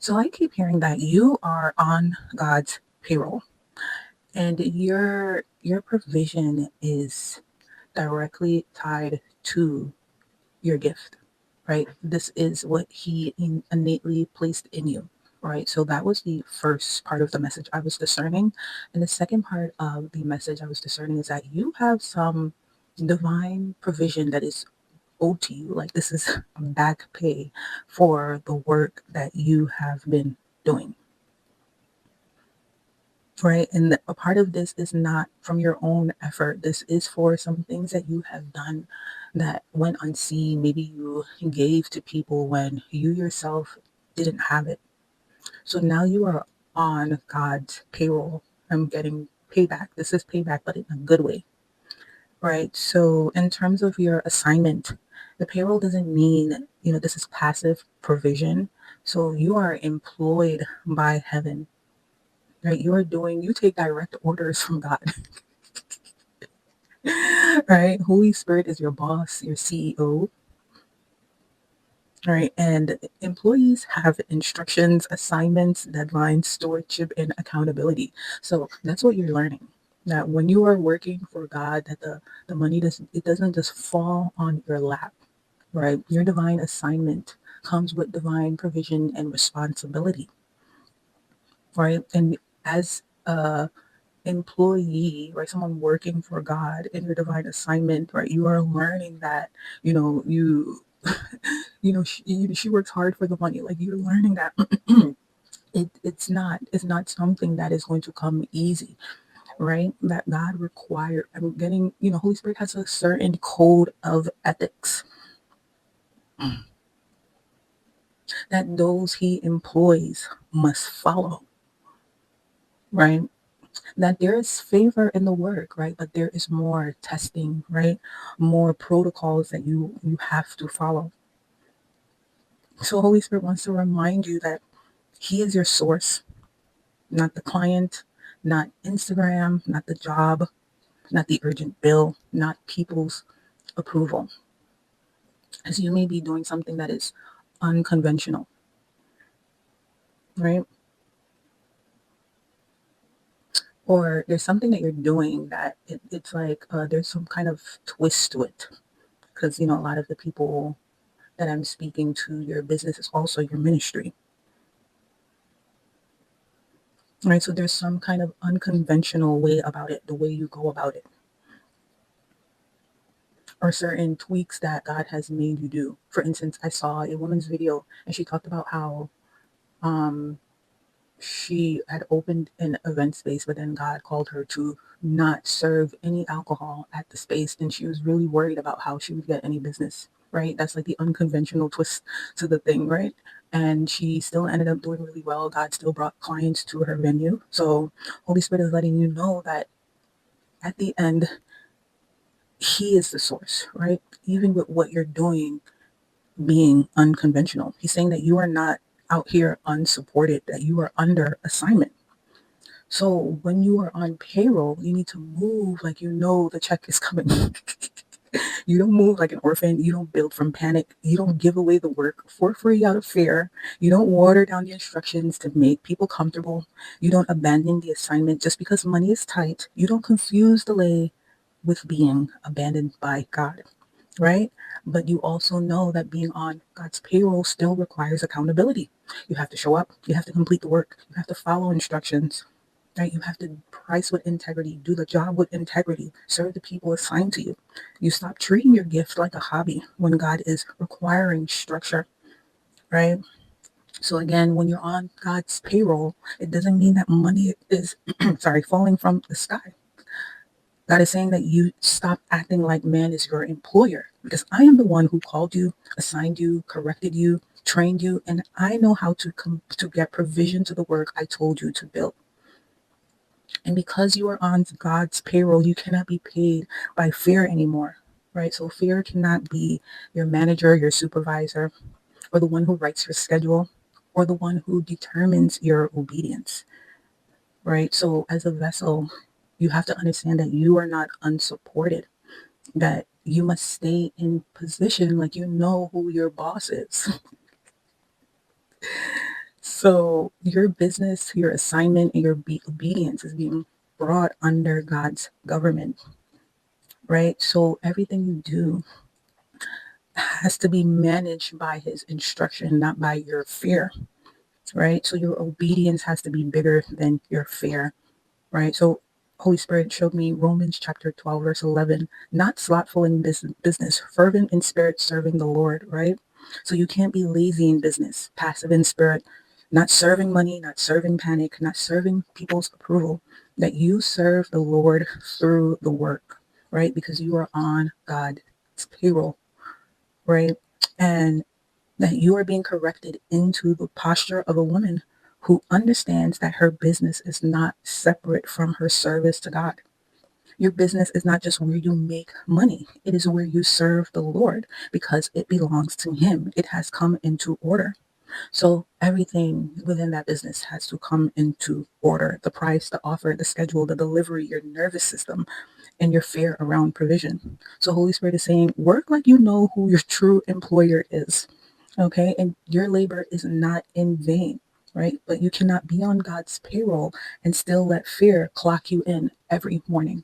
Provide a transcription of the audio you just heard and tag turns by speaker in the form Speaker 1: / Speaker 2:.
Speaker 1: So I keep hearing that you are on God's payroll and your provision is directly tied to your gift, right? This is what he innately placed in you, right? So that was the first part of the message I was discerning. And the second part of the message I was discerning is that you have some divine provision that is owed to you. Like this is back pay for the work that you have been doing. Right. And a part of this is not from your own effort. This is for some things that you have done that went unseen. Maybe you gave to people when you yourself didn't have it. So now you are on God's payroll. I'm getting payback. This is payback, but in a good way. Right. So in terms of your assignment, the payroll doesn't mean, this is passive provision. So you are employed by heaven. Right. You take direct orders from God. Right? Holy Spirit is your boss, your CEO, right? And employees have instructions, assignments, deadlines, stewardship, and accountability. So that's what you're learning. That when you are working for God, that the money doesn't just fall on your lap, right? Your divine assignment comes with divine provision and responsibility, right? And as a employee, right, someone working for God in your divine assignment, right, you are learning that, you she works hard for the money. Like you're learning that it's not something that is going to come easy, right? That God required. I'm getting, Holy Spirit has a certain code of ethics that those he employs must follow, right? That there is favor in the work, right? But there is more testing, right? More protocols that you have to follow. So Holy Spirit wants to remind you that he is your source, not the client, not Instagram, not the job, not the urgent bill, not people's approval. As you may be doing something that is unconventional, right? Or there's something that you're doing that it's like there's some kind of twist to it. Because, a lot of the people that I'm speaking to, your business is also your ministry, right? So there's some kind of unconventional way about it, the way you go about it, or certain tweaks that God has made you do. For instance, I saw a woman's video and she talked about how um, she had opened an event space, but then God called her to not serve any alcohol at the space. And she was really worried about how she would get any business, right? That's like the unconventional twist to the thing, right? And she still ended up doing really well. God still brought clients to her venue. So Holy Spirit is letting you know that at the end, he is the source, right? Even with what you're doing being unconventional. He's saying that you are not out here unsupported, that you are under assignment. So when you are on payroll, you need to move like you know the check is coming. You don't move like an orphan. You don't build from panic. You don't give away the work for free out of fear. You don't water down the instructions to make people comfortable. You don't abandon the assignment just because money is tight. You don't confuse delay with being abandoned by God, right? But you also know that being on God's payroll still requires accountability. You have to show up. You have to complete the work. You have to follow instructions, right? You have to price with integrity, do the job with integrity, serve the people assigned to you. You stop treating your gift like a hobby when God is requiring structure, right? So again, when you're on God's payroll, it doesn't mean that money is, falling from the sky. God is saying that you stop acting like man is your employer because I am the one who called you, assigned you, corrected you, trained you, and I know how to get provision to the work I told you to build. And because you are on God's payroll, you cannot be paid by fear anymore, right? So fear cannot be your manager, your supervisor, or the one who writes your schedule, or the one who determines your obedience, right? So as a vessel, you have to understand that you are not unsupported, that you must stay in position like you know who your boss is. So your business, your assignment, and your obedience is being brought under God's government, right? So everything you do has to be managed by his instruction, not by your fear, right? So your obedience has to be bigger than your fear, right? So Holy Spirit showed me Romans chapter 12, verse 11, not slothful in business, fervent in spirit, serving the Lord, right? So you can't be lazy in business, passive in spirit, not serving money, not serving panic, not serving people's approval, that you serve the Lord through the work, right? Because you are on God's payroll, right? And that you are being corrected into the posture of a woman who understands that her business is not separate from her service to God. Your business is not just where you make money, it is where you serve the Lord because it belongs to Him. It has come into order. So everything within that business has to come into order: the price, the offer, the schedule, the delivery, your nervous system, and your fear around provision. So Holy Spirit is saying, work like you know who your true employer is. Okay. And your labor is not in vain, right? But you cannot be on God's payroll and still let fear clock you in every morning.